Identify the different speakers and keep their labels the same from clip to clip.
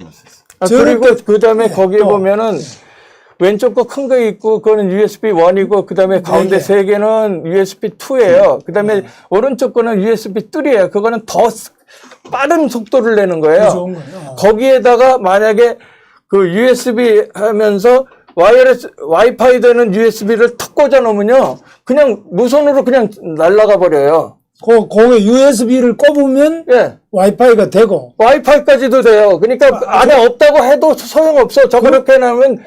Speaker 1: 들었었어요.
Speaker 2: 그리고 그 다음에
Speaker 1: 네,
Speaker 2: 거기에 보면은 왼쪽 거 큰 거 있고 그거는 USB 1이고 그 다음에 가운데
Speaker 1: 네.
Speaker 2: 세 개는 USB 2예요. 그 다음에 오른쪽 거는 USB 3예요. 그거는 더 빠른 속도를 내는 거예요.
Speaker 1: 좋은 거예요.
Speaker 2: 거기에다가 만약에 그 USB 하면서 와이파이 되는 USB를 턱 꽂아 놓으면요. 그냥 무선으로 그냥 날아가 버려요.
Speaker 1: 거기에 USB를 꼽으면
Speaker 2: 예.
Speaker 1: 와이파이가 되고,
Speaker 2: 와이파이까지도 돼요. 그러니까 안에 없다고 해도 소용없어. 저 그렇게 해놓으면.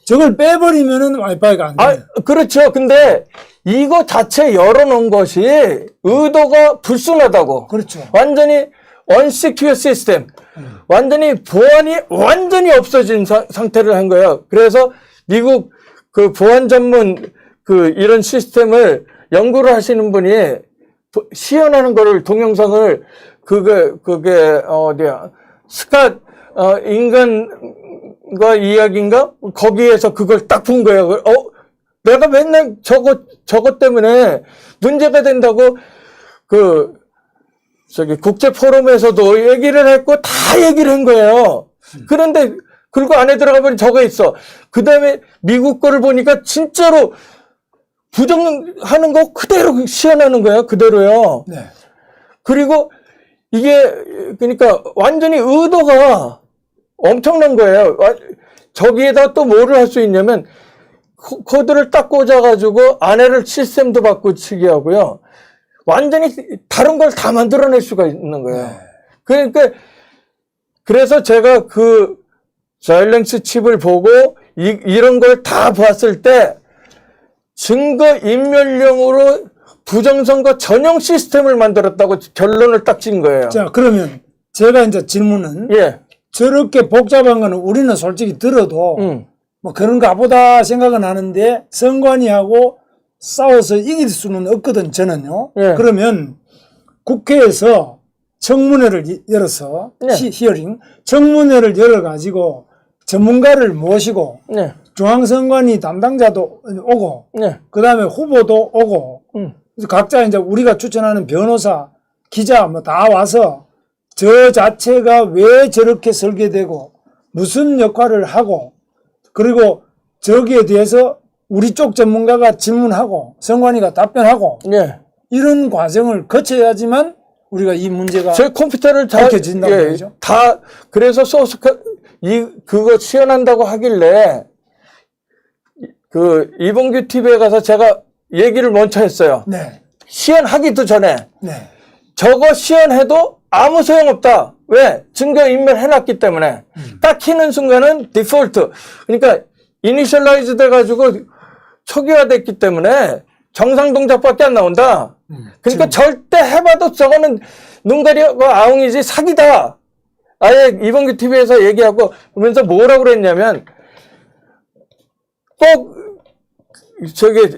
Speaker 1: 저걸 빼버리면은 와이파이가 안 돼요.
Speaker 2: 그렇죠. 근데 이거 자체 열어놓은 것이 의도가 불순하다고.
Speaker 1: 그렇죠.
Speaker 2: 완전히 unsecure 시스템. 완전히 보안이 완전히 없어진 상태를 한 거예요. 그래서 미국 그 보안 전문 그 이런 시스템을 연구를 하시는 분이 시연하는 거를 동영상을 그게 어디야 스캇 인간과 이야기인가 거기에서 그걸 딱 본 거예요. 내가 맨날 저것 때문에 문제가 된다고 국제 포럼에서도 얘기를 했고 다 얘기를 한 거예요. 그런데 그리고 안에 들어가 보니 저거 있어. 그 다음에 미국 거를 보니까 진짜로 부정하는 거 그대로 시연하는 거예요. 그대로요.
Speaker 1: 네.
Speaker 2: 그리고 이게 그러니까 완전히 의도가 엄청난 거예요. 저기에다 또 뭐를 할 수 있냐면 코드를 딱 꽂아가지고 안에를 시스템도 바꾸치게 하고요. 완전히 다른 걸 다 만들어낼 수가 있는 거예요.
Speaker 1: 네.
Speaker 2: 그러니까 그래서 제가 그 자일랭스 칩을 보고 이런 걸 다 봤을 때 증거인멸용으로 부정선거 전용 시스템을 만들었다고 결론을 딱 진 거예요.
Speaker 1: 자, 그러면 제가 이제 질문은
Speaker 2: 예.
Speaker 1: 저렇게 복잡한 거는 우리는 솔직히 들어도 뭐 그런가 보다 생각은 하는데 선관위하고 싸워서 이길 수는 없거든, 저는요.
Speaker 2: 예.
Speaker 1: 그러면 국회에서 청문회를 열어서
Speaker 2: 예.
Speaker 1: 히어링, 청문회를 열어가지고 전문가를 모시고
Speaker 2: 네.
Speaker 1: 중앙선관위 담당자도 오고
Speaker 2: 네.
Speaker 1: 그 다음에 후보도 오고 그래서 각자 이제 우리가 추천하는 변호사, 기자 뭐 다 와서 저 자체가 왜 저렇게 설계되고 무슨 역할을 하고 그리고 저기에 대해서 우리 쪽 전문가가 질문하고 선관위가 답변하고
Speaker 2: 네.
Speaker 1: 이런 과정을 거쳐야지만 우리가 이 문제가
Speaker 2: 제 컴퓨터를 다
Speaker 1: 밝혀진다고 그러죠?
Speaker 2: 다 그래서 그거 시연한다고 하길래 그 이봉규 TV에 가서 제가 얘기를 먼저 했어요.
Speaker 1: 네.
Speaker 2: 시연하기도 전에
Speaker 1: 네.
Speaker 2: 저거 시연해도 아무 소용없다. 왜? 증거인멸 해놨기 때문에. 딱 키는 순간은 디폴트. 그러니까 이니셜라이즈 돼가지고 초기화됐기 때문에 정상 동작밖에 안 나온다. 그러니까 절대 해봐도 저거는 눈 가리고 아웅이지 사기다. 아예 이봉규 TV에서 얘기하고 그러면서 뭐라고 그랬냐면 꼭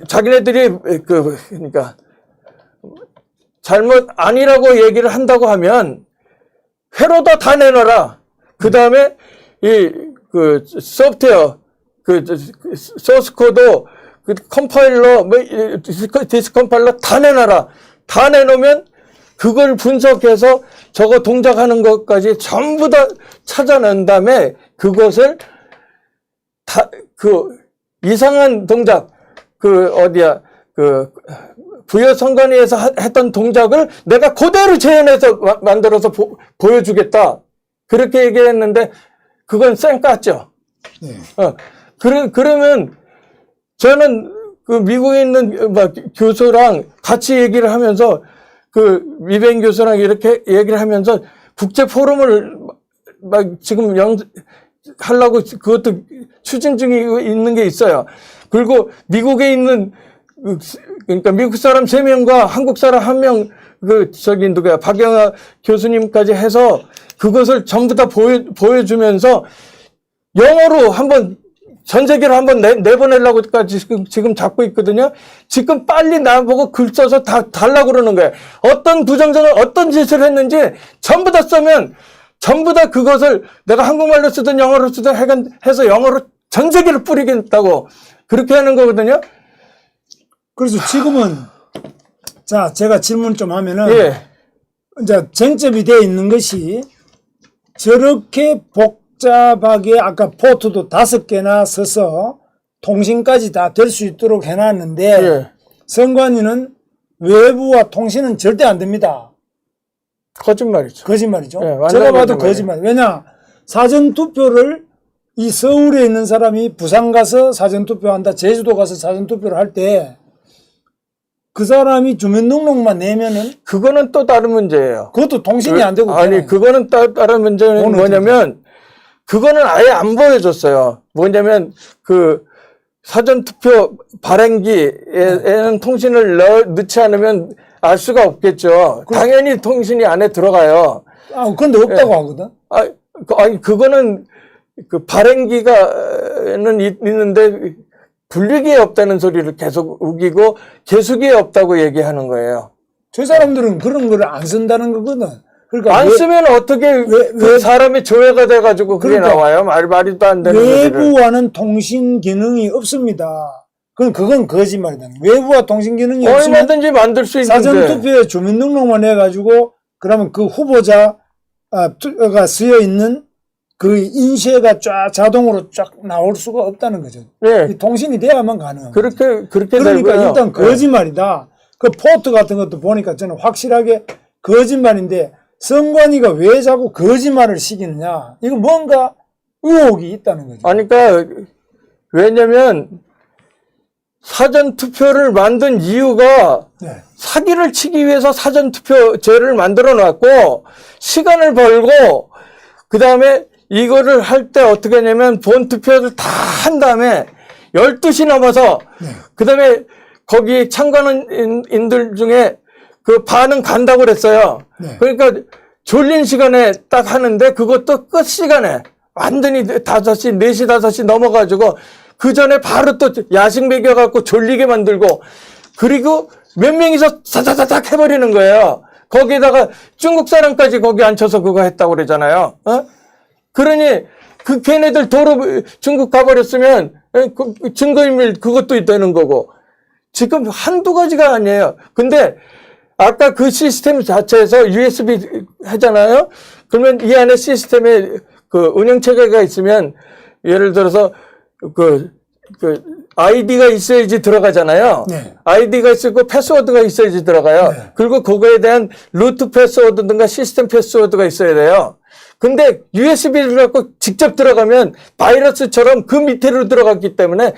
Speaker 2: 자기네들이 그러니까 잘못 아니라고 얘기를 한다고 하면 회로도 다 내놔라. 그 다음에 그 소프트웨어 소스 코드 컴파일러 디스컴파일러 다 내놔라. 다 내놓으면 그걸 분석해서 저거 동작하는 것까지 전부 다 찾아낸 다음에 그것을 이상한 동작 부여선관위에서 했던 동작을 내가 그대로 재현해서 만들어서 보여주겠다. 그렇게 얘기했는데 그건 쌩깠죠.
Speaker 1: 네.
Speaker 2: 그러면 저는 그 미국에 있는 교수랑 같이 얘기를 하면서 그 위벤 교수랑 이렇게 얘기를 하면서 국제 포럼을 지금 하려고 그것도 추진 중에 있는 게 있어요. 그리고 미국에 있는 그러니까 미국 사람 3명과 한국 사람 1명 누구야 박영하 교수님까지 해서 그것을 전부 다 보여주면서 영어로 한번 전 세계로 한번 내보내려고까지 지금 잡고 있거든요. 지금 빨리 나보고 글 써서 다 달라고 그러는 거예요. 어떤 부정선을 어떤 짓을 했는지 전부 다 쓰면 전부 다 그것을 내가 한국말로 쓰든 영어로 쓰든 해서 영어로 전 세계로 뿌리겠다고 그렇게 하는 거거든요.
Speaker 1: 그래서 지금은 자 제가 질문 좀 하면은
Speaker 2: 예.
Speaker 1: 이제 쟁점이 되어 있는 것이 저렇게 복잡하게 아까 포트도 5개나 써서 통신까지 다 될 수 있도록 해놨는데
Speaker 2: 예.
Speaker 1: 선관위는 외부와 통신은 절대 안 됩니다.
Speaker 2: 거짓말이죠.
Speaker 1: 거짓말이죠.
Speaker 2: 예, 완전
Speaker 1: 제가 봐도
Speaker 2: 거짓말이에요.
Speaker 1: 거짓말. 왜냐 사전투표를 이 서울에 있는 사람이 부산 가서 사전투표한다, 제주도 가서 사전투표를 할 때 그 사람이 주민등록만 내면은
Speaker 2: 그거는 또 다른 문제예요.
Speaker 1: 그것도 통신이 안 되고
Speaker 2: 아니,
Speaker 1: 그러잖아요.
Speaker 2: 그거는 다른 문제는
Speaker 1: 그거는
Speaker 2: 뭐냐면, 그거는 아예 안 보여줬어요. 뭐냐면, 그, 사전투표 발행기에는 통신을 넣지 않으면 알 수가 없겠죠. 당연히 통신이 안에 들어가요.
Speaker 1: 아, 근데 없다고 하거든.
Speaker 2: 아니, 그거는 그 발행기가는 있는데, 분리기에 없다는 소리를 계속 우기고, 개수기에 없다고 얘기하는 거예요.
Speaker 1: 저 사람들은 그런 거를 안 쓴다는 거거든. 그러니까
Speaker 2: 안 쓰면 어떻게 그 사람이 조회가 돼가지고 그게
Speaker 1: 그러니까
Speaker 2: 나와요? 말도 안 되는 소리를.
Speaker 1: 외부와는 통신 기능이 없습니다. 그건 거짓말이다. 외부와 통신 기능이 없으면
Speaker 2: 얼마든지 만들 수 있는데.
Speaker 1: 사전투표에 주민등록만 해가지고 그러면 그 후보자가 쓰여 있는 그 인쇄가 자동으로 쫙 나올 수가 없다는 거죠.
Speaker 2: 예.
Speaker 1: 이 통신이 돼야만 가능합니다.
Speaker 2: 그렇게
Speaker 1: 그러니까
Speaker 2: 되고요.
Speaker 1: 일단 거짓말이다. 그 포트 같은 것도 보니까 저는 확실하게 거짓말인데 선관위가 왜 자꾸 거짓말을 시키느냐. 이거 뭔가 의혹이 있다는 거죠.
Speaker 2: 아니, 그러니까 왜냐면 사전투표를 만든 이유가
Speaker 1: 네.
Speaker 2: 사기를 치기 위해서 사전투표제를 만들어 놨고 시간을 벌고 그다음에 이거를 할 때 어떻게 하냐면 본투표를 다 한 다음에 12시 넘어서 그다음에 거기 참관인들 중에 그 반은 간다고 그랬어요.
Speaker 1: 네.
Speaker 2: 그러니까 졸린 시간에 딱 하는데 그것도 끝 시간에 완전히 5시, 4시, 5시 넘어가지고 그 전에 바로 또 야식 먹여갖고 졸리게 만들고 그리고 몇 명이서 사사사삭 해버리는 거예요. 거기다가 중국 사람까지 거기 앉혀서 그거 했다고 그러잖아요. 그러니 그 걔네들 도로 중국 가버렸으면 그 증거인멸 그것도 있다는 거고 지금 한두 가지가 아니에요. 근데 아까 그 시스템 자체에서 USB 하잖아요. 그러면 이 안에 시스템에 그 운영체계가 있으면 예를 들어서 그 아이디가 있어야지 들어가잖아요.
Speaker 1: 네.
Speaker 2: 아이디가 있고 패스워드가 있어야지 들어가요.
Speaker 1: 네.
Speaker 2: 그리고 그거에 대한 루트 패스워드든가 시스템 패스워드가 있어야 돼요. 근데 USB를 갖고 직접 들어가면 바이러스처럼 그 밑으로 들어갔기 때문에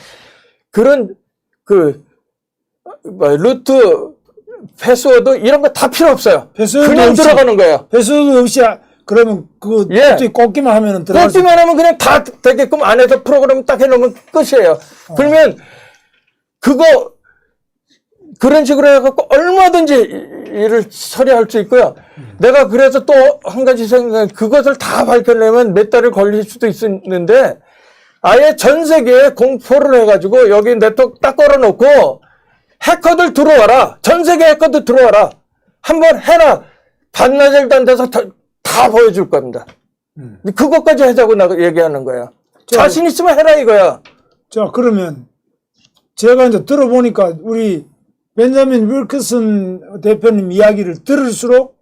Speaker 2: 그런 루트 패스워드 이런 거 다 필요 없어요.
Speaker 1: 패스워드
Speaker 2: 그냥
Speaker 1: 없이,
Speaker 2: 들어가는 거예요.
Speaker 1: 패스워드 없이 그러면 그거
Speaker 2: 예.
Speaker 1: 꽂기만 하면은 들어갈 수
Speaker 2: 꽂기만 하면 그냥 다 되게끔 안에서 프로그램 딱 해놓으면 끝이에요. 그러면 그거 그런 식으로 해갖고 얼마든지 일을 처리할 수 있고요. 내가 그래서 또 한 가지 생각, 그것을 다 밝혀내면 몇 달을 걸릴 수도 있는데 아예 전 세계에 공포를 해가지고 여기 네트워크 딱 걸어놓고 해커들 들어와라. 전 세계 해커들 들어와라. 한번 해라. 반나절도 안 돼서 다 보여줄 겁니다. 그것까지 하자고 나 얘기하는 거야. 자신 있으면 해라 이거야.
Speaker 1: 자, 그러면 제가 이제 들어보니까 우리 벤자민 윌크슨 대표님 이야기를 들을수록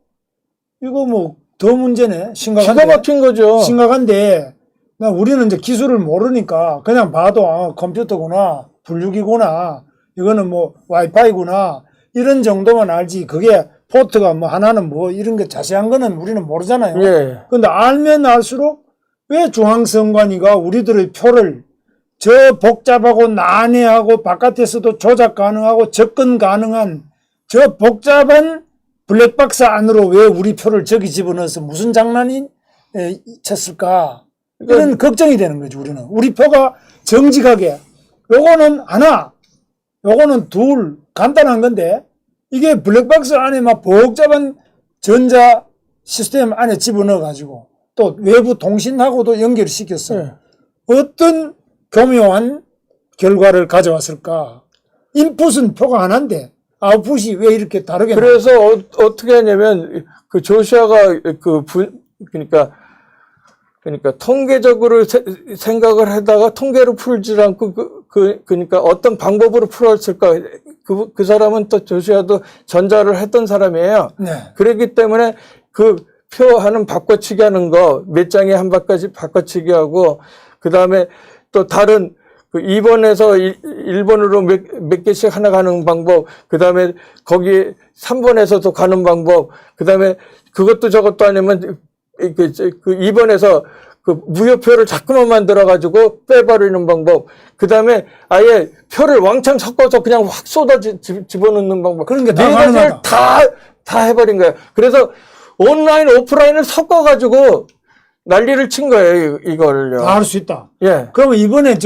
Speaker 1: 이거 뭐 더 문제네. 심각한데.
Speaker 2: 기가 막힌 거죠.
Speaker 1: 심각한데 우리는 이제 기술을 모르니까 그냥 봐도 컴퓨터구나, 분류기구나, 이거는 뭐 와이파이구나 이런 정도만 알지. 그게 포트가 뭐 하나는 뭐 이런 게 자세한 거는 우리는 모르잖아요.
Speaker 2: 예.
Speaker 1: 근데 알면 알수록 왜 중앙선관위가 우리들의 표를 저 복잡하고 난해하고 바깥에서도 조작 가능하고 접근 가능한 저 복잡한 블랙박스 안으로 왜 우리 표를 저기 집어넣어서 무슨 장난이 쳤을까? 이런 걱정이 되는 거죠, 우리는. 우리 표가 정직하게, 요거는 하나, 요거는 둘, 간단한 건데, 이게 블랙박스 안에 막 복잡한 전자 시스템 안에 집어넣어가지고, 또 외부 통신하고도 연결시켰어요.
Speaker 2: 네.
Speaker 1: 어떤 교묘한 결과를 가져왔을까? 인풋은 표가 하나인데, 아웃풋이 왜 이렇게 다르게
Speaker 2: 그래서 어떻게 하냐면 그 조시아가 그러니까 통계적으로 생각을 하다가 통계로 풀지 않고 그러니까 어떤 방법으로 풀었을까 그 사람은 또 조시아도 전자를 했던 사람이에요.
Speaker 1: 네.
Speaker 2: 그렇기 때문에 그 무효표하는 바꿔치기 하는 거, 몇 장에 한 바까지 바꿔치기 하고, 그 다음에 또 다른, 2번에서 1번으로 몇 개씩 하나 가는 방법, 그 다음에 거기 3번에서도 가는 방법, 그 다음에 그것도 저것도 아니면 그 2번에서 그 무효표를 자꾸만 만들어가지고 빼버리는 방법, 그 다음에 아예 표를 왕창 섞어서 그냥 확 쏟아 집어넣는 방법.
Speaker 1: 그런 게 다
Speaker 2: 네 가지를
Speaker 1: 가능하다.
Speaker 2: 다 해버린 거예요. 그래서 온라인, 오프라인을 섞어가지고 난리를 친 거예요, 이걸요.
Speaker 1: 다 할 수 있다.
Speaker 2: 예.
Speaker 1: 그러면 이번에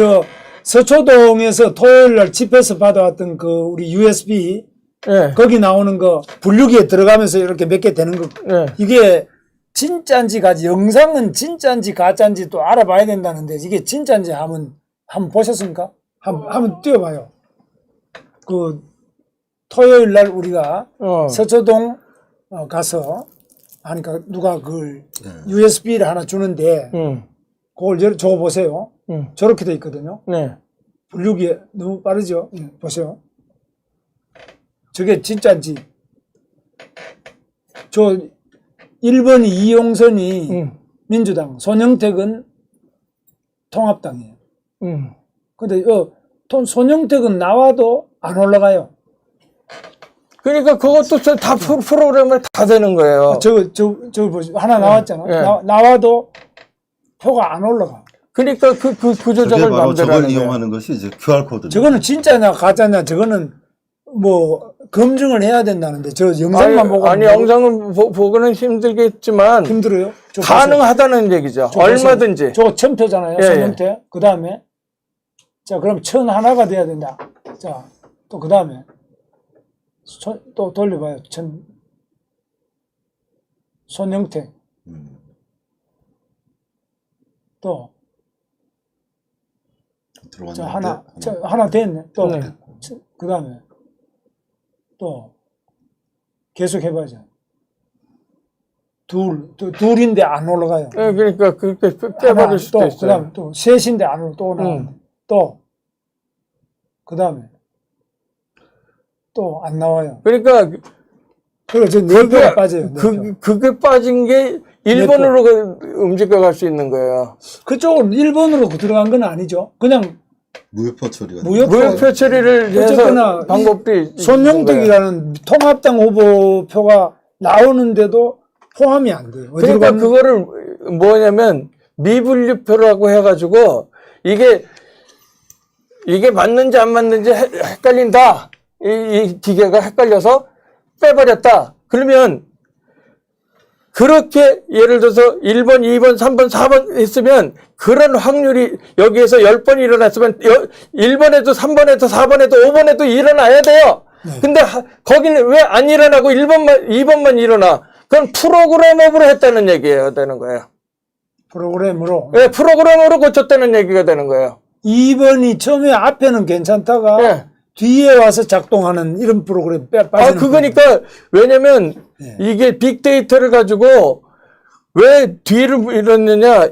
Speaker 1: 서초동에서 토요일 날 집회에서 받아왔던 그 우리 USB,
Speaker 2: 예.
Speaker 1: 거기 나오는 거 분류기에 들어가면서 이렇게 몇 개 되는 거,
Speaker 2: 예.
Speaker 1: 이게 진짜인지 영상은 진짜인지 가짜인지 또 알아봐야 된다는데, 이게 진짜인지 한번 보셨습니까? 한번 띄워봐요. 그 토요일 날 우리가 서초동 가서 하니까 누가 그걸 USB를 하나 주는데 그걸 줘보세요. 저렇게 돼 있거든요.
Speaker 2: 네.
Speaker 1: 분류기에 너무 빠르죠? 예, 보세요. 저게 진짜인지. 저 1번이 이용선이 민주당, 손영택은 통합당이에요. 근데 손영택은 나와도 안 올라가요.
Speaker 2: 그러니까 그것도 다 프로그램을 다 되는 거예요.
Speaker 1: 저거 보시죠. 하나 나왔잖아.
Speaker 2: 예.
Speaker 1: 나와도 표가 안 올라가.
Speaker 2: 그러니까 그 구조적을
Speaker 3: 저게 바로
Speaker 2: 만들어내는
Speaker 3: 저걸
Speaker 2: 거예요.
Speaker 3: 이용하는 것이 이제 QR코드.
Speaker 1: 저거는 진짜냐 가짜냐 저거는 뭐 검증을 해야 된다는데 저 영상만 보고
Speaker 2: 아니 영상을 보고는 힘들겠지만
Speaker 1: 힘들어요.
Speaker 2: 가능하다는 얘기죠. 얼마든지.
Speaker 1: 저거 1000표잖아요.
Speaker 2: 예,
Speaker 1: 손영태. 그 다음에 자 그럼 1001가 돼야 된다. 자 또 그 다음에 또 돌려봐요. 손영태. 또 자, 하나 됐네. 또 그 다음에 또 계속 해봐야죠. 둘인데 안 올라가요.
Speaker 2: 네, 그러니까 그렇게 빼버릴 수도 있어요.
Speaker 1: 그 다음에 또 셋인데 안 올라 또 나오네. 또 그 다음에 또 안 나와요.
Speaker 2: 그러니까
Speaker 1: 그리고 저 4개가 빠져요.
Speaker 2: 그게 빠진 게 1번으로 움직여갈 수 있는 거예요.
Speaker 1: 그쪽은 1번으로 들어간 건 아니죠. 그냥
Speaker 3: 무효표 처리가.
Speaker 2: 무효표 처리를 해서 방법도
Speaker 1: 손영택이라는 통합당 후보표가 나오는데도 포함이 안 돼요.
Speaker 2: 그러니까 그거를 뭐냐면 미분류표라고 해가지고 이게 맞는지 안 맞는지 헷갈린다. 이 기계가 헷갈려서 빼버렸다. 그러면 그렇게 예를 들어서 1번, 2번, 3번, 4번 했으면 그런 확률이 여기에서 10번 일어났으면 1번에도 3번에도 4번에도 5번에도 일어나야 돼요. 근데 거기는 왜 안 일어나고 1번만, 2번만 일어나? 그건 프로그램업으로 했다는 얘기예요. 되는 거예요.
Speaker 1: 프로그램으로?
Speaker 2: 네, 프로그램으로 고쳤다는 얘기가 되는 거예요.
Speaker 1: 2번이 처음에 앞에는 괜찮다가
Speaker 2: 네.
Speaker 1: 뒤에 와서 작동하는 이런 프로그램 빠지는
Speaker 2: 그거니까 왜냐면 이게 빅데이터를 가지고 왜 뒤를 밀었느냐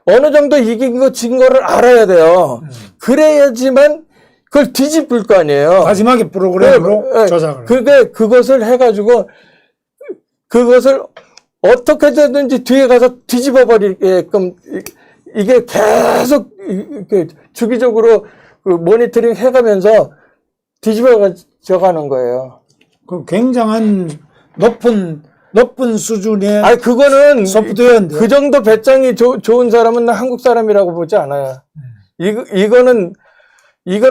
Speaker 2: 어느 정도 이긴 거 진 거를 알아야 돼요. 그래야지만 그걸 뒤집을 거 아니에요.
Speaker 1: 마지막에 프로그램으로 조작을.
Speaker 2: 그것을 해가지고 그것을 어떻게 되든지 뒤에 가서 뒤집어 버리게끔 이게 계속 이렇게 주기적으로 그 모니터링 해가면서 뒤집어져 가는 거예요.
Speaker 1: 그 굉장한 높은 수준의
Speaker 2: 그거는
Speaker 1: 소프트웨어인데.
Speaker 2: 그 정도 배짱이 좋은 사람은 한국 사람이라고 보지 않아요. 이건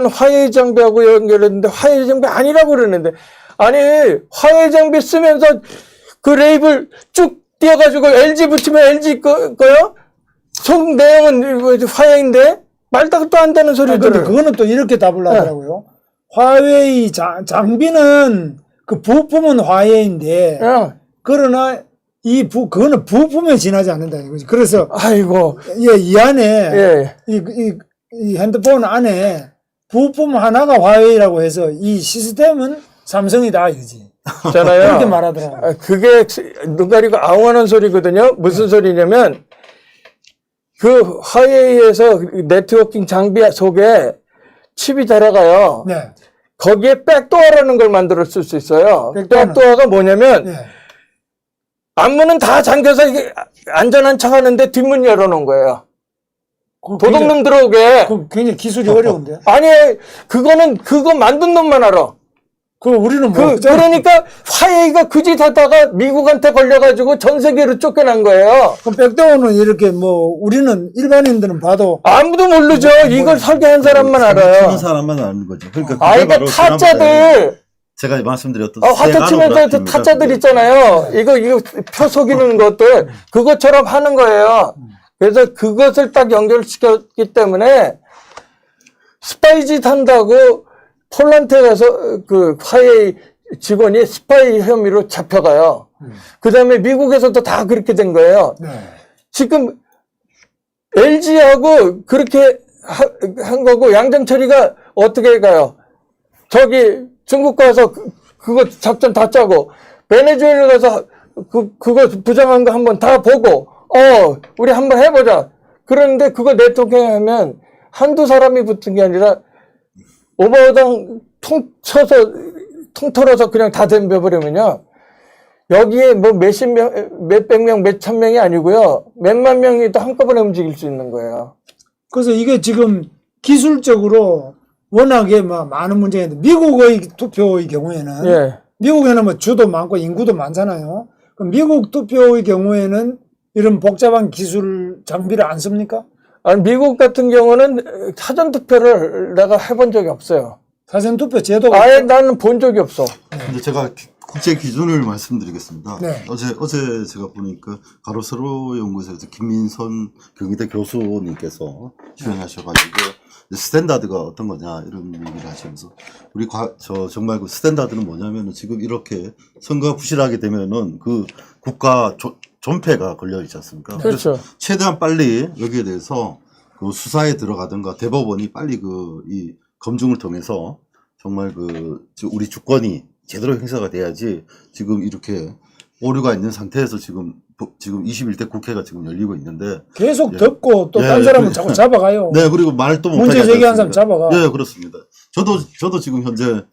Speaker 2: 화웨이 장비하고 연결했는데 화웨이 장비 아니라고 그러는데 아니 화웨이 장비 쓰면서 그 레이블 쭉 띄어가지고 LG 붙이면 LG 거요? 속 내용은 화웨이인데 말다가 또 안 되는 소리들을.
Speaker 1: 근데 그거는 또 이렇게 답을 하더라고요. 화웨이 장비는 그 부품은 화웨이인데 그러나 그거는 부품에 지나지 않는다 이거지. 그래서
Speaker 2: 아이고
Speaker 1: 이 안에 이 핸드폰 안에 부품 하나가 화웨이라고 해서 이 시스템은 삼성이다 이거지.
Speaker 2: 잖아요.
Speaker 1: 그렇게 말하더라고요.
Speaker 2: 그게 눈 가리고 아웅하는 소리거든요. 무슨 소리냐면 그 화웨이에서 네트워킹 장비 속에 칩이 들어가요.
Speaker 1: 네.
Speaker 2: 거기에 백도어라는 걸 만들어 쓸 수 있어요. 백도어가 뭐냐면 앞문은 다 잠겨서 이게 안전한 척 하는데 뒷문 열어놓은 거예요. 도둑놈 들어오게.
Speaker 1: 그 굉장히 기술이 어려운데.
Speaker 2: 아니, 그거 만든 놈만 알아.
Speaker 1: 그 우리는 뭐
Speaker 2: 그러니까 화웨이가 그 짓 하다가 미국한테 걸려가지고 전 세계로 쫓겨난 거예요.
Speaker 1: 그 백도어는 이렇게 뭐 우리는 일반인들은 봐도
Speaker 2: 아무도 모르죠. 이걸 설계한 사람만 알아요.
Speaker 3: 치는 사람만 아는 거죠. 그러니까 그게
Speaker 2: 그러니까
Speaker 3: 바로
Speaker 2: 타짜들,
Speaker 3: 제가 말씀드렸던
Speaker 2: 화투 치면서 저 타짜들 있잖아요. 이거 표 속이는 것들, 그것처럼 하는 거예요. 그래서 그것을 딱 연결시켰기 때문에 스파이 짓 한다고 폴란드에 가서 그 화웨이 직원이 스파이 혐의로 잡혀가요. 그 다음에 미국에서도 다 그렇게 된 거예요.
Speaker 1: 네.
Speaker 2: 지금 LG하고 그렇게 한 거고, 양정철이가 어떻게 가요? 저기 중국 가서 그거 작전 다 짜고, 베네수엘라 가서 그거 부정한 거 한번 다 보고, 우리 한번 해보자. 그런데 그거 네트워킹하면 한두 사람이 붙은 게 아니라 오버당 통 털어서 그냥 다 덤벼버리면요. 여기에 뭐 몇백 명, 몇천 명이 아니고요. 몇만 명이 또 한꺼번에 움직일 수 있는 거예요.
Speaker 1: 그래서 이게 지금 기술적으로 워낙에 뭐 많은 문제가 있는데 미국의 투표의 경우에는
Speaker 2: 예.
Speaker 1: 미국에는 뭐 주도 많고 인구도 많잖아요. 그럼 미국 투표의 경우에는 이런 복잡한 기술 장비를 안 씁니까?
Speaker 2: 아니, 미국 같은 경우는 사전투표를 내가 해본 적이 없어요.
Speaker 1: 사전투표 제도가
Speaker 2: 아예 나는 본 적이 없어.
Speaker 3: 근데 제가 국제 기준을 말씀드리겠습니다.
Speaker 1: 네.
Speaker 3: 어제 제가 보니까 가로세로 연구소에서 김민선 경희대 교수님께서 출연하셔가지고 스탠다드가 어떤 거냐 이런 얘기를 하시면서 정말 그 스탠다드는 뭐냐면은 지금 이렇게 선거가 부실하게 되면은 그 국가 존폐가 걸려 있지 않습니까?
Speaker 2: 그렇죠.
Speaker 3: 그래서 최대한 빨리 여기에 대해서 그 수사에 들어가든가 대법원이 빨리 이 검증을 통해서 정말 우리 주권이 제대로 행사가 돼야지 지금 이렇게 오류가 있는 상태에서 지금 21대 국회가 지금 열리고 있는데
Speaker 1: 계속
Speaker 3: 예.
Speaker 1: 듣고 또 딴
Speaker 3: 예,
Speaker 1: 사람은 자꾸 잡아가요.
Speaker 3: 네, 그리고 말도 못하게
Speaker 1: 문제
Speaker 3: 하지
Speaker 1: 제기한 사람
Speaker 3: 않습니까?
Speaker 1: 잡아가.
Speaker 3: 네, 그렇습니다. 저도 지금 현재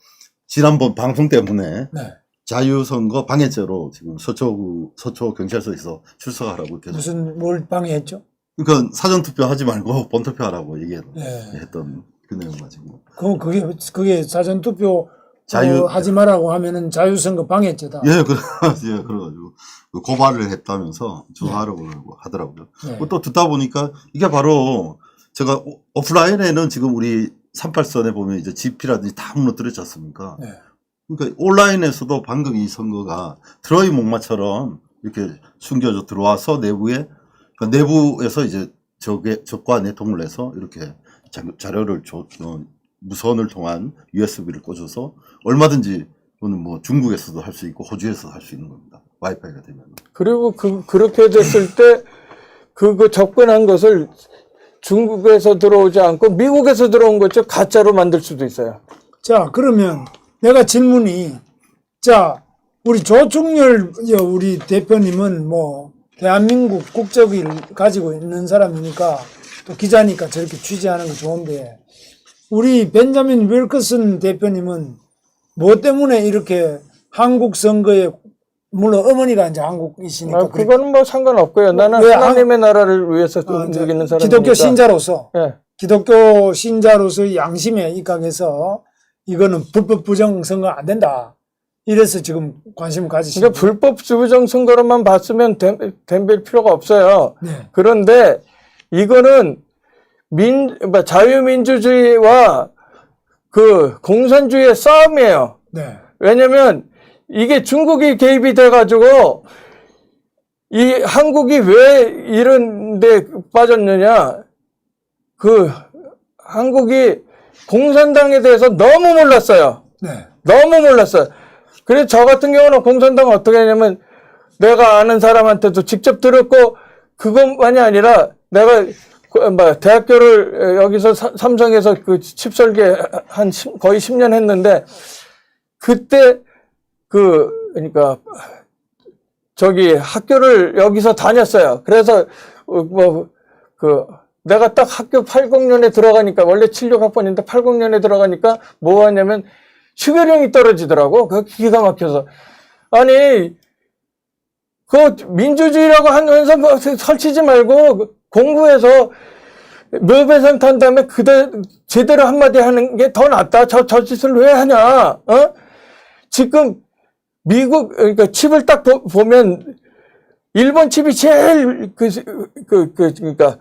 Speaker 3: 지난번 방송 때문에
Speaker 1: 네.
Speaker 3: 자유선거 방해죄로 지금 서초 경찰서에서 출석하라고 계속.
Speaker 1: 뭘 방해했죠?
Speaker 3: 그러니까 사전투표 하지 말고 본투표하라고
Speaker 1: 네.
Speaker 3: 했던 그 내용 가지고.
Speaker 1: 그게 사전투표
Speaker 3: 자유-
Speaker 1: 하지 말라고 하면은 자유선거 방해죄다.
Speaker 3: 예, 그래가지고 고발을 했다면서 조사하라고 하더라고요.
Speaker 1: 네.
Speaker 3: 또 듣다 보니까 이게 바로 제가 오프라인에는 지금 우리 38선에 보면 이제 GP라든지 다 무너뜨렸지 않습니까?
Speaker 1: 네.
Speaker 3: 그러니까 온라인에서도 방금 이 선거가 트로이 목마처럼 이렇게 숨겨져 들어와서 내부에서 이제 적과 내통을 해서 이렇게 자료를 무선을 통한 USB를 꽂아서 얼마든지 또는 뭐 중국에서도 할 수 있고 호주에서도 할 수 있는 겁니다. 와이파이가 되면.
Speaker 2: 그리고 그렇게 됐을 때 그거 접근한 것을 중국에서 들어오지 않고 미국에서 들어온 것을 가짜로 만들 수도 있어요.
Speaker 1: 자, 그러면 내가 질문이, 자, 우리 조충렬 우리 대표님은 뭐 대한민국 국적을 가지고 있는 사람이니까 또 기자니까 저렇게 취재하는 거 좋은데, 우리 벤자민 윌커슨 대표님은 뭐 때문에 이렇게 한국 선거에, 물론 어머니가 이제 한국이시니까
Speaker 2: 그거는 뭐 상관없고요. 나는
Speaker 1: 왜
Speaker 2: 하나님의 나라를 위해서 움직이는 사람이니까.
Speaker 1: 기독교 신자로서
Speaker 2: 예.
Speaker 1: 기독교 신자로서의 양심에 입각해서 이거는 불법 부정 선거 안 된다. 이래서 지금 관심을 가지시고.
Speaker 2: 그러니까 불법 부정 선거로만 봤으면 덤빌 필요가 없어요.
Speaker 1: 네.
Speaker 2: 그런데 이거는 자유민주주의와 그 공산주의의 싸움이에요.
Speaker 1: 네.
Speaker 2: 왜냐면 이게 중국이 개입이 돼가지고 이 한국이 왜 이런 데 빠졌느냐. 한국이 공산당에 대해서 너무 몰랐어요.
Speaker 1: 네.
Speaker 2: 너무 몰랐어요. 그래서 저 같은 경우는 공산당을 어떻게 하냐면 내가 아는 사람한테도 직접 들었고 그것만이 아니라 내가 대학교를 여기서 삼성에서 그 칩 설계 거의 10년 했는데 그때 그러니까 저기 학교를 여기서 다녔어요. 그래서 내가 딱 학교 80년에 들어가니까 원래 76학번인데 80년에 들어가니까 뭐 하냐면 수교령이 떨어지더라고. 그 기가 막혀서. 아니 그 민주주의라고 하면서 뭐 설치지 말고 공부해서 묘배상 탄 다음에 제대로 한마디 하는 게 더 낫다. 저 짓을 왜 하냐? 어? 지금 미국 그러니까 칩을 딱 보면 일본 칩이 제일 그러니까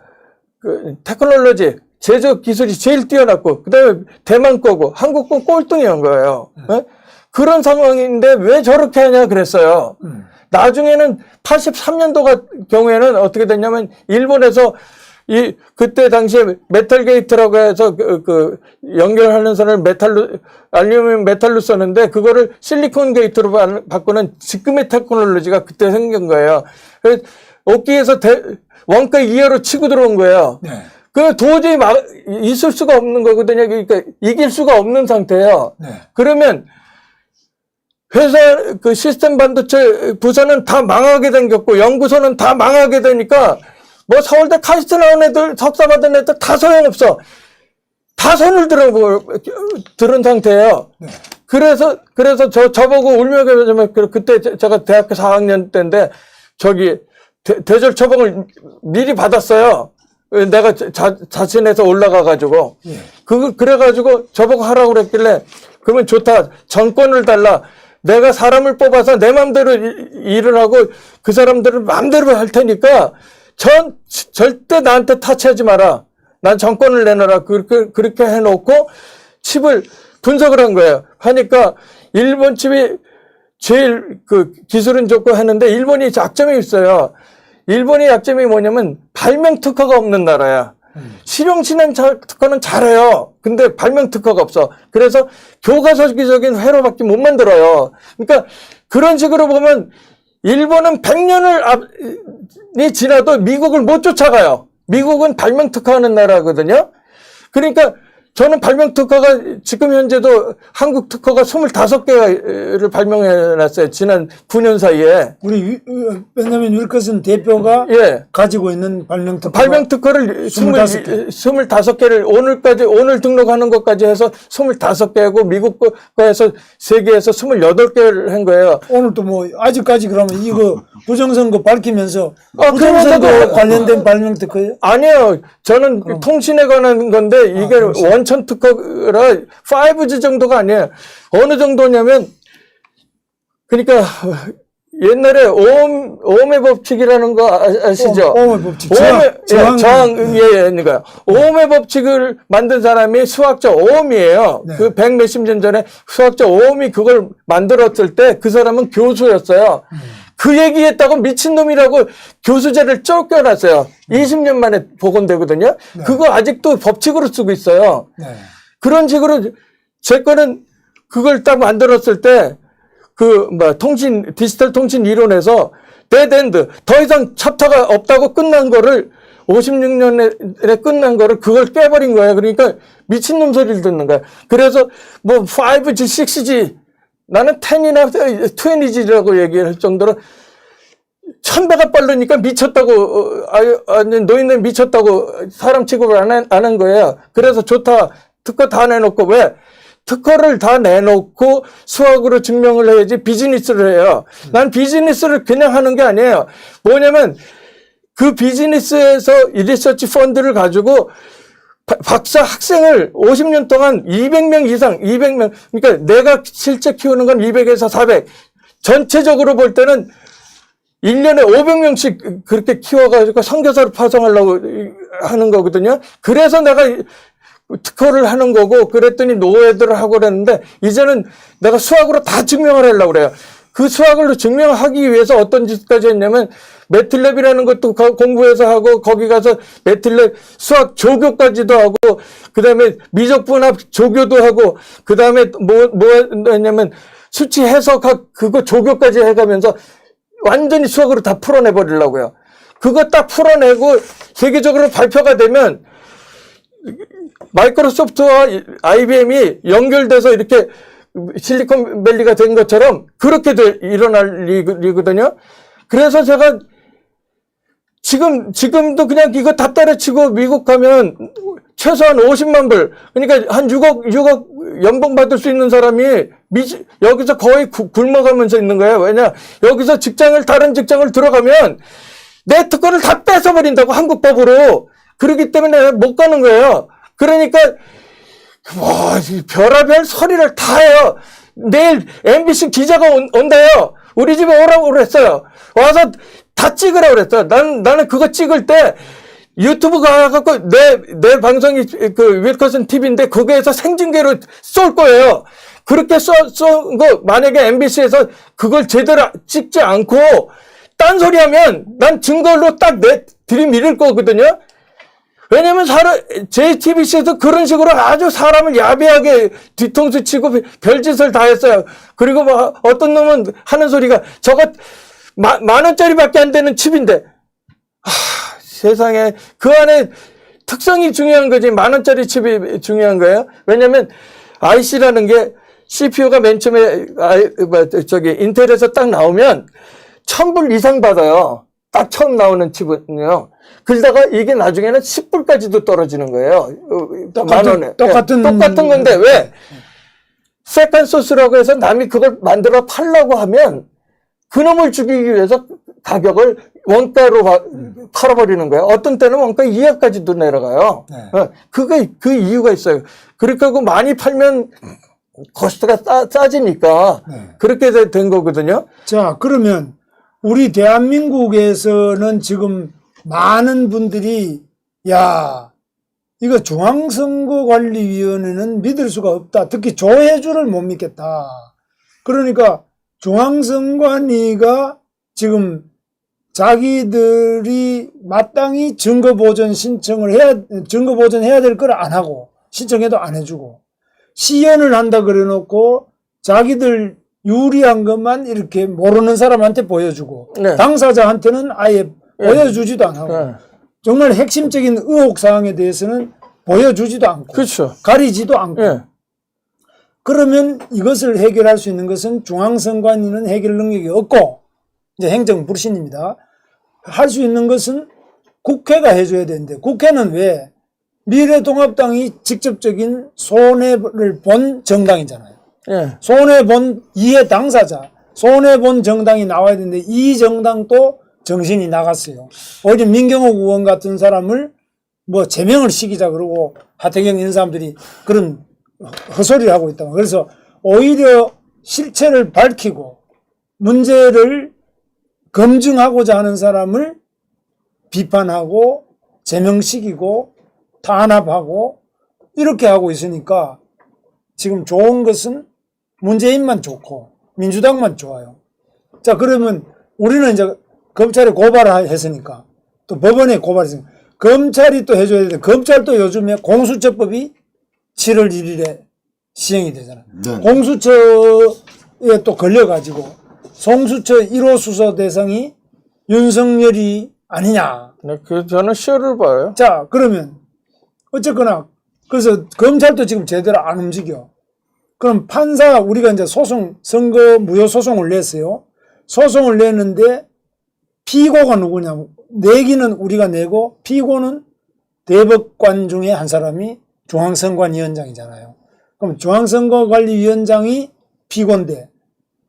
Speaker 2: 테크놀로지 제조 기술이 제일 뛰어났고 그다음에 대만 거고 한국 건 꼴등이한 거예요. 어? 그런 상황인데 왜 저렇게 하냐 그랬어요. 나중에는 83년도 경우에는 어떻게 됐냐면 일본에서 그때 당시에 메탈 게이트라고 해서 그 연결하는 선을 알루미늄 메탈로 썼는데 그거를 실리콘 게이트로 바꾸는 지금의 테크놀로지가 그때 생긴 거예요. 그래서 옥기에서 원가 이하로 치고 들어온 거예요.
Speaker 1: 네.
Speaker 2: 그 도저히 있을 수가 없는 거거든요. 그러니까 이길 수가 없는 상태예요.
Speaker 1: 네.
Speaker 2: 그러면 회사 그 시스템 반도체 부서는 다 망하게 생겼고 연구소는 다 망하게 되니까 뭐 서울대 카이스트 나온 애들 석사 받은 애들 다 소용없어. 다 손을 들은 상태예요.
Speaker 1: 네.
Speaker 2: 그래서 저보고 울며겨자면 그때 제가 대학교 4학년 때인데 저기 대졸 처방을 미리 받았어요. 내가 자신해서 올라가가지고.
Speaker 1: 예.
Speaker 2: 그래가지고 저보고 하라고 그랬길래 그러면 좋다. 정권을 달라. 내가 사람을 뽑아서 내 마음대로 일을 하고 그 사람들을 마음대로 할 테니까 절대 나한테 타치하지 마라. 난 정권을 내놔라. 그렇게 해놓고 칩을 분석을 한 거예요. 하니까 일본 칩이 제일 그 기술은 좋고 하는데 일본이 약점이 있어요. 일본의 약점이 뭐냐면 발명 특허가 없는 나라야. 실용 진행 특허는 잘해요. 근데 발명 특허가 없어. 그래서 교과서적인 회로밖에 못 만들어요. 그러니까 그런 식으로 보면 일본은 100년이 지나도 미국을 못 쫓아가요. 미국은 발명 특허하는 나라거든요. 그러니까 저는 발명 특허가 지금 현재도 한국 특허가 25개를 발명해놨어요. 지난 9년 사이에.
Speaker 1: 왜냐면 율것은 대표가
Speaker 2: 예.
Speaker 1: 가지고 있는 발명 특허가
Speaker 2: 발명 특허를 25개를 오늘 등록하는 것까지 해서 25개고 미국 거에서 세계에서 28개를 한 거예요.
Speaker 1: 오늘 또 뭐 아직까지 그러면 이거 부정선거 밝히면서
Speaker 2: 그러면서도
Speaker 1: 부정선거 관련된 발명 특허예요?
Speaker 2: 아니요. 저는 통신에 관한 건데 이게 원천 특허라 5G 정도가 아니에요. 어느 정도냐면 그러니까 옛날에 오음의 법칙이라는 거 아시죠?
Speaker 1: 오음의 법칙.
Speaker 2: 그러니까 오음의 법칙을 만든 사람이 수학자 오음이에요.
Speaker 1: 네.
Speaker 2: 그 100 몇십 년 전에 수학자 오음이 그걸 만들었을 때 그 사람은 교수였어요. 그 얘기했다고 미친놈이라고 교수제를 쫓겨났어요. 20년 만에 복원되거든요.
Speaker 1: 네.
Speaker 2: 그거 아직도 법칙으로 쓰고 있어요.
Speaker 1: 네.
Speaker 2: 그런 식으로 제 거는 그걸 딱 만들었을 때 디지털 통신 이론에서 데드엔드 더 이상 챕터가 없다고 끝난 거를 56년에 끝난 거를 그걸 깨버린 거예요. 그러니까 미친놈 소리를 듣는 거야. 그래서 뭐 5G, 6G 나는 10이나 20G라고 얘기할 정도로 1000배가 빠르니까 미쳤다고 노인네 미쳤다고 사람 취급을 안 한 거예요. 그래서 좋다. 특허 다 내놓고 왜? 특허를 다 내놓고 수학으로 증명을 해야지 비즈니스를 해요. 난 비즈니스를 그냥 하는 게 아니에요. 뭐냐면 그 비즈니스에서 리서치 펀드를 가지고 박사 학생을 50년 동안 200명 이상, 200명, 그러니까 내가 실제 키우는 건 200에서 400. 전체적으로 볼 때는 1년에 500명씩 그렇게 키워가지고 선교사를 파송하려고 하는 거거든요. 그래서 내가 특허를 하는 거고 그랬더니 노예들을 하고 그랬는데 이제는 내가 수학으로 다 증명을 하려고 그래요. 그 수학으로 증명하기 위해서 어떤 짓까지 했냐면 매틀랩이라는 것도 공부해서 하고 거기 가서 매틀랩 수학 조교까지도 하고 그다음에 미적분합 조교도 하고 그다음에 뭐 했냐면 수치 해석학 그거 조교까지 해가면서 완전히 수학으로 다 풀어내 버리려고요. 그거 딱 풀어내고 세계적으로 발표가 되면 마이크로소프트와 IBM이 연결돼서 이렇게 실리콘밸리가 된 것처럼 그렇게 일어날 일이거든요. 그래서 제가 지금도 그냥 이거 다 때려치고 미국 가면 최소한 50만 불. 그러니까 한 6억 연봉 받을 수 있는 사람이 여기서 거의 굶어가면서 있는 거예요. 왜냐? 여기서 다른 직장을 들어가면 내 특권을 다 뺏어버린다고 한국법으로. 그렇기 때문에 못 가는 거예요. 그러니까, 별의별 소리를 다 해요. 내일 MBC 기자가 온대요. 우리 집에 오라고 그랬어요. 와서 다 찍으라고 그랬어요. 나는 그거 찍을 때 유튜브 가갖고 내 방송이 그 윌커슨 TV인데 거기에서 생중계로 쏠 거예요. 그렇게 쏜 거 만약에 MBC에서 그걸 제대로 찍지 않고 딴소리 하면 난 증거로 딱 들이밀을 거거든요. 왜냐면 JTBC에서 그런 식으로 아주 사람을 야비하게 뒤통수 치고 별짓을 다 했어요. 그리고 뭐 어떤 놈은 하는 소리가 저거 만 원짜리밖에 안 되는 칩인데 세상에 그 안에 특성이 중요한 거지 만 원짜리 칩이 중요한 거예요. 왜냐면 IC라는 게 CPU가 맨 처음에 인텔에서 딱 나오면 1000불 이상 받아요. 딱 처음 나오는 칩은요. 그러다가 이게 나중에는 10불까지도 떨어지는 거예요. 만 원에.
Speaker 1: 똑같은
Speaker 2: 건데 왜? 세컨 소스라고 해서 남이 그걸 만들어 팔라고 하면 그놈을 죽이기 위해서 가격을 원가로 팔아버리는 거예요. 어떤 때는 원가 이하까지도 내려가요.
Speaker 1: 네.
Speaker 2: 그 이유가 있어요. 그렇게 하고 많이 팔면 코스트가 싸지니까
Speaker 1: 네.
Speaker 2: 그렇게 된 거거든요.
Speaker 1: 자, 그러면 우리 대한민국에서는 지금 많은 분들이 야, 이거 중앙선거관리위원회는 믿을 수가 없다. 특히 조혜주를 못 믿겠다. 그러니까 중앙선관위가 지금 자기들이 마땅히 증거보전 해야 될 걸 안 하고 신청해도 안 해주고 시연을 한다 그래 놓고 자기들 유리한 것만 이렇게 모르는 사람한테 보여주고
Speaker 2: 네.
Speaker 1: 당사자한테는 아예 보여주지도 안 하고
Speaker 2: 네.
Speaker 1: 정말 핵심적인 의혹사항에 대해서는 보여주지도 않고
Speaker 2: 그렇죠.
Speaker 1: 가리지도 않고
Speaker 2: 네.
Speaker 1: 그러면 이것을 해결할 수 있는 것은 중앙선관위는 해결 능력이 없고 이제 행정불신입니다. 할 수 있는 것은 국회가 해줘야 되는데 국회는 왜 미래통합당이 직접적인 손해를 본 정당이잖아요.
Speaker 2: 예.
Speaker 1: 손해본 이해 당사자, 손해본 정당이 나와야 되는데 이 정당도 정신이 나갔어요. 오히려 민경욱 의원 같은 사람을 뭐 제명을 시키자 그러고 하태경 이런 사람들이 그런 헛소리를 하고 있다. 그래서 오히려 실체를 밝히고 문제를 검증하고자 하는 사람을 비판하고 제명시키고 탄압하고 이렇게 하고 있으니까 지금 좋은 것은 문재인만 좋고 민주당만 좋아요. 자, 그러면 우리는 이제 검찰에 고발을 했으니까 또 법원에 고발했으니까 검찰이 또 해줘야 되는데 검찰도 요즘에 공수처법이 7월 1일에 시행이 되잖아요.
Speaker 3: 네.
Speaker 1: 공수처에 또 걸려가지고 송수처 1호 수사 대상이 윤석열이 아니냐.
Speaker 2: 네, 저는 시효를 봐요.
Speaker 1: 자, 그러면 어쨌거나 그래서 검찰도 지금 제대로 안 움직여. 그럼 판사 우리가 이제 선거 무효 소송을 냈어요. 소송을 냈는데 피고가 누구냐면 내기는 우리가 내고 피고는 대법관 중에 한 사람이 중앙선관위원장이잖아요. 그럼 중앙선거관리위원장이 피고인데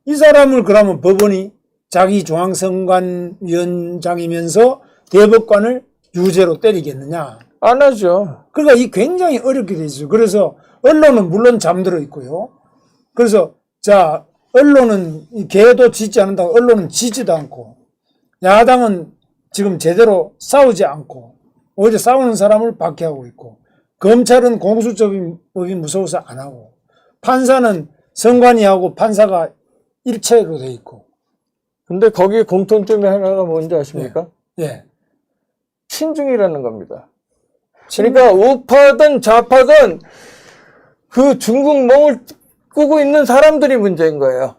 Speaker 1: 이 사람을 그러면 법원이 자기 중앙선관위원장이면서 대법관을 유죄로 때리겠느냐?
Speaker 2: 안 하죠.
Speaker 1: 그러니까 이 굉장히 어렵게 돼 있어요. 그래서 언론은 물론 잠들어 있고요. 그래서 자, 언론은 개도 짖지 않는다고 언론은 짖지도 않고 야당은 지금 제대로 싸우지 않고 오히려 싸우는 사람을 박해하고 있고 검찰은 공수처법이 무서워서 안 하고 판사는 선관위하고 판사가 일체로 돼 있고.
Speaker 2: 근데 거기에 공통점이 하나가 뭔지 아십니까?
Speaker 1: 예.
Speaker 2: 친중이라는 겁니다. 그러니까 우파든 좌파든 그 중국몽을 꾸고 있는 사람들이 문제인 거예요.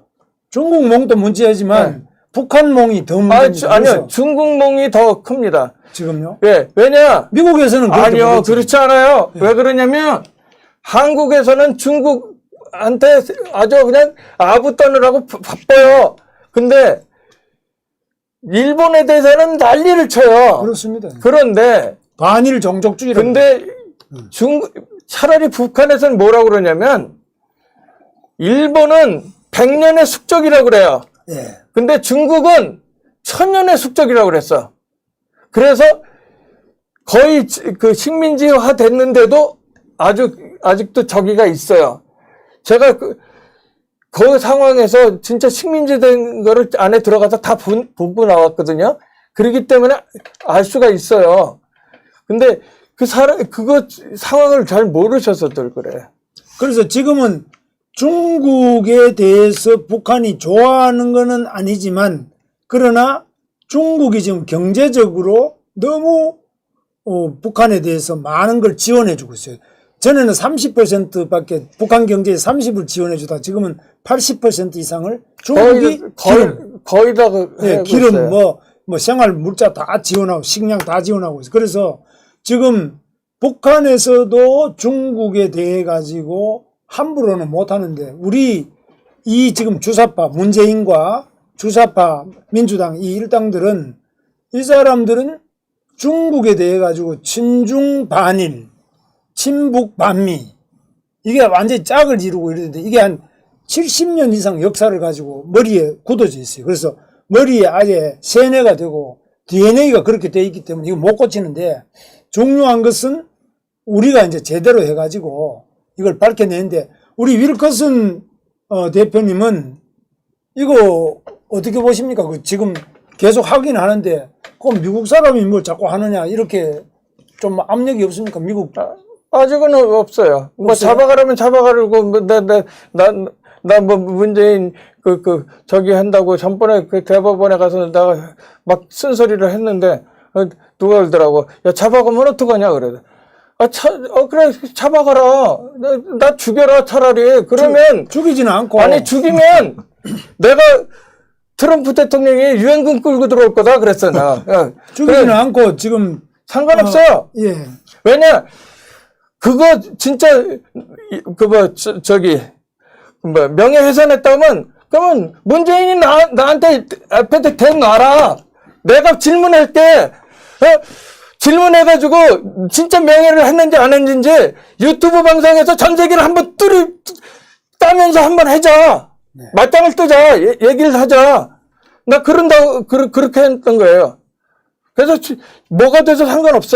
Speaker 1: 중국몽도 문제지만 북한몽이 더 문제입니다.
Speaker 2: 아니요. 중국몽이 더 큽니다.
Speaker 1: 지금요?
Speaker 2: 왜? 왜냐?
Speaker 1: 미국에서는
Speaker 2: 아니요. 그렇지 않아요. 왜 그러냐면 한국에서는 중국한테 아주 그냥 아부 떠느라고 바빠요. 근데 일본에 대해서는 난리를 쳐요.
Speaker 1: 그렇습니다.
Speaker 2: 그런데
Speaker 1: 반일 종족주의라고.
Speaker 2: 근데 차라리 북한에서는 뭐라고 그러냐면, 일본은 100년의 숙적이라고 그래요.
Speaker 1: 예.
Speaker 2: 근데 중국은 1000년의 숙적이라고 그랬어. 그래서 거의 그 식민지화 됐는데도 아직도 저기가 있어요. 제가 그 상황에서 진짜 식민지 된 거를 안에 들어가서 다 보고 나왔거든요. 그렇기 때문에 알 수가 있어요. 근데 그거 상황을 잘 모르셔서들 그래.
Speaker 1: 그래서 지금은 중국에 대해서 북한이 좋아하는 것은 아니지만, 그러나 중국이 지금 경제적으로 너무 북한에 대해서 많은 걸 지원해 주고 있어요. 전에는 30%밖에 북한 경제에 30을 지원해 주다 지금은 80% 이상을 중국이
Speaker 2: 거의 다
Speaker 1: 네, 기름 뭐 생활 물자 다 지원하고 식량 다 지원하고 있어요. 그래서 지금 북한에서도 중국에 대해 가지고 함부로는 못 하는데, 우리 이 지금 주사파 문재인과 주사파 민주당 이 일당들은, 이 사람들은 중국에 대해 가지고 친중 반일, 친북 반미, 이게 완전히 짝을 이루고 이러는데, 이게 한 70년 이상 역사를 가지고 머리에 굳어져 있어요. 그래서 머리에 아예 세뇌가 되고 DNA가 그렇게 돼 있기 때문에 이거 못 고치는데, 중요한 것은 우리가 이제 제대로 해가지고 이걸 밝혀내는데, 우리 윌커슨 대표님은 이거 어떻게 보십니까? 지금 계속 하긴 하는데, 그럼 미국 사람이 뭘 자꾸 하느냐, 이렇게 좀 압력이 없습니까? 미국.
Speaker 2: 아직은 없어요. 뭐 잡아가라면 잡아가려고, 나 뭐 문재인 저기 한다고 전번에 그 대법원에 가서 내가 막 쓴소리를 했는데, 누가 그러더라고. 야, 잡아가면 어떡하냐, 그래. 그래, 잡아가라. 나 죽여라, 차라리. 그러면.
Speaker 1: 죽이지는 않고.
Speaker 2: 아니, 죽이면 내가 트럼프 대통령이 유엔군 끌고 들어올 거다, 그랬어, 나.
Speaker 1: 죽이지는
Speaker 2: 그래.
Speaker 1: 않고 지금.
Speaker 2: 상관없어요.
Speaker 1: 예.
Speaker 2: 왜냐, 그거 진짜, 명예훼손했다면, 그러면 문재인이 나한테 앞에서 대놔라. 내가 질문할게. 질문해가지고 진짜 명예를 했는지 안 했는지 유튜브 방송에서 전 세계를 한번 따면서 한번 하자.
Speaker 1: 네.
Speaker 2: 맞짱을 뜨자. 얘기를 하자. 나 그렇게 했던 거예요. 그래서 뭐가 돼서 상관없어.